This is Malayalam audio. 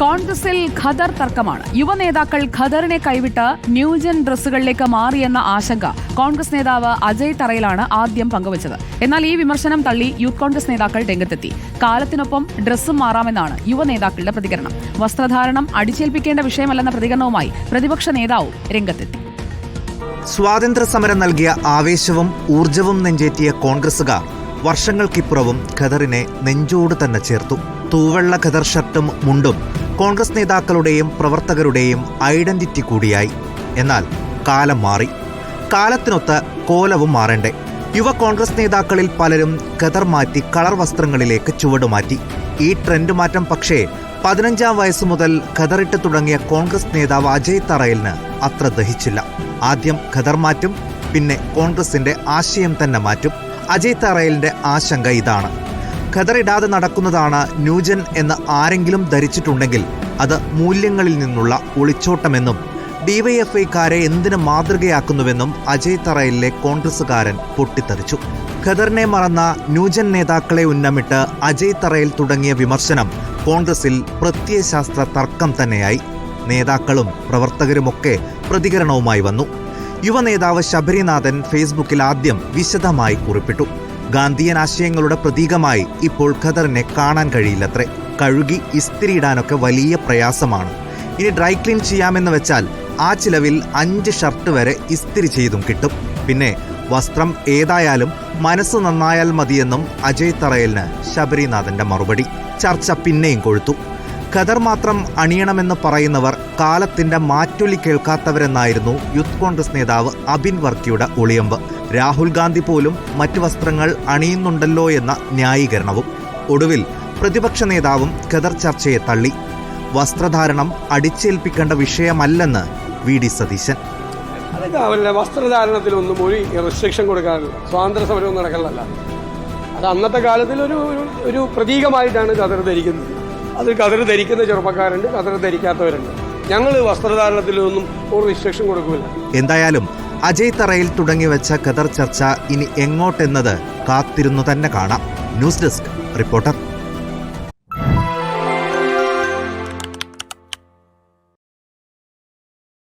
കോൺഗ്രസിൽ ഖദർ തർക്കമാണ്. യുവനേതാക്കൾ ഖദറിനെ കൈവിട്ട് ന്യൂജൻ ഡ്രസ്സുകളിലേക്ക് മാറിയെന്ന ആശങ്ക കോൺഗ്രസ് നേതാവ് അജയ് തറയിലാണ് ആദ്യം പങ്കുവച്ചത്. എന്നാൽ ഈ വിമർശനം തള്ളി യൂത്ത് കോൺഗ്രസ് നേതാക്കൾ രംഗത്തെത്തി. കാലത്തിനൊപ്പം ഡ്രസ്സും മാറാമെന്നാണ് യുവനേതാക്കളുടെ പ്രതികരണം. വസ്ത്രധാരണം അടിച്ചേൽപ്പിക്കേണ്ട വിഷയമല്ലെന്ന പ്രതികരണവുമായി പ്രതിപക്ഷ നേതാവും രംഗത്തെത്തി. സ്വാതന്ത്ര്യ സമരം നൽകിയ ആവേശവും ഊർജവും നെഞ്ചേറ്റിയ കോൺഗ്രസുകാർ വർഷങ്ങൾക്കിപ്പുറവും ഖദറിനെ നെഞ്ചോട് തന്നെ ചേർത്തു. തൂവെള്ള ഖദർ ഷർട്ടും മുണ്ടും കോൺഗ്രസ് നേതാക്കളുടെയും പ്രവർത്തകരുടെയും ഐഡന്റിറ്റി കൂടിയായി. എന്നാൽ കാലം മാറി. കാലത്തിനൊത്ത് കോലവും മാറേണ്ടേ? യുവ കോൺഗ്രസ് നേതാക്കളിൽ പലരും ഖദർ മാറ്റി കളർ വസ്ത്രങ്ങളിലേക്ക് ചുവടുമാറ്റി. ഈ ട്രെൻഡ് മാറ്റം പക്ഷേ 15-ാം വയസ്സ് മുതൽ ഖദറിട്ട് തുടങ്ങിയ കോൺഗ്രസ് നേതാവ് അജയ് തറയിലിന് അത്ര ദഹിച്ചില്ല. ആദ്യം ഖദർ മാറ്റും, പിന്നെ കോൺഗ്രസിന്റെ ആശയം തന്നെ മാറ്റും. അജയ് തറയിലിന്റെ ആശങ്ക ഇതാണ്: ഖദറിടാതെ നടക്കുന്നതാണ് ന്യൂജൻ എന്ന് ആരെങ്കിലും ധരിച്ചിട്ടുണ്ടെങ്കിൽ അത് മൂല്യങ്ങളിൽ നിന്നുള്ള ഒളിച്ചോട്ടമെന്നും ഡിവൈഎഫ്ഐക്കാരെ എന്തിനു മാതൃകയാക്കുന്നുവെന്നും അജയ് തറയിലെ കോൺഗ്രസുകാരൻ പൊട്ടിത്തെറിച്ചു. ഖദറിനെ മറന്ന ന്യൂജൻ നേതാക്കളെ ഉന്നമിട്ട് അജയ് തറയിൽ തുടങ്ങിയ വിമർശനം കോൺഗ്രസിൽ പ്രത്യയശാസ്ത്ര തർക്കം തന്നെയായി. നേതാക്കളും പ്രവർത്തകരുമൊക്കെ പ്രതികരണവുമായി വന്നു. യുവനേതാവ് ശബരിനാഥൻ ഫേസ്ബുക്കിൽ ആദ്യം വിശദമായി കുറിപ്പിട്ടു: ഗാന്ധിയൻ ആശയങ്ങളുടെ പ്രതീകമായി ഇപ്പോൾ ഖദറിനെ കാണാൻ കഴിയില്ലത്രേ. കഴുകി ഇസ്തിരിയിടാനൊക്കെ വലിയ പ്രയാസമാണ്. ഇനി ഡ്രൈ ക്ലീൻ ചെയ്യാമെന്ന് വെച്ചാൽ ആ ചിലവിൽ 5 ഷർട്ട് വരെ ഇസ്തിരി ചെയ്തും കിട്ടും. പിന്നെ വസ്ത്രം ഏതായാലും മനസ്സ് നന്നായാൽ മതിയെന്നും അജയ് തറയിലിന് ശബരിനാഥന്റെ മറുപടി. ചർച്ച പിന്നെയും കൊഴുത്തു. ഖദർ മാത്രം അണിയണമെന്ന് പറയുന്നവർ കാലത്തിന്റെ മാറ്റൊലി കേൾക്കാത്തവരെന്നായിരുന്നു യൂത്ത് കോൺഗ്രസ് നേതാവ് അബിൻ വർക്കിയുടെ ഒളിയമ്പ്. രാഹുൽ ഗാന്ധി പോലും മറ്റു വസ്ത്രങ്ങൾ അണിയുന്നുണ്ടല്ലോ എന്ന ന്യായീകരണവും. ഒടുവിൽ പ്രതിപക്ഷ നേതാവും ഖദർ ചർച്ചയെ തള്ളി. വസ്ത്രധാരണം അടിച്ചേൽപ്പിക്കേണ്ട വിഷയമല്ലെന്ന് വി.ഡി. സതീശൻ. വസ്ത്രധാരണത്തിലൊന്നും ഒരു റെസ്ട്രിക്ഷൻ കൊടുക്കാറില്ല. സ്വാതന്ത്ര്യ സമരവും നടക്കലല്ല. അത് അന്നത്തെ കാലത്തിൽ ഒരു പ്രതീകമായിട്ടാണ് ഖദർ ധരിക്കുന്നത്. അത് ഖദർ ധരിക്കുന്ന ചെറുപ്പക്കാരുണ്ട്, ഖദർ ധരിക്കാത്തവരുണ്ട്. ഞങ്ങൾ വസ്ത്രധാരണത്തിലൊന്നും ഒരു റെസ്ട്രിക്ഷൻ കൊടുക്കില്ല. എന്തായാലും അജയ് തറയിൽ തുടങ്ങിവെച്ച ഖദർ ചർച്ച ഇനി എങ്ങോട്ടെന്നത് കാത്തിരുന്നു തന്നെ കാണാം. News desk reporter.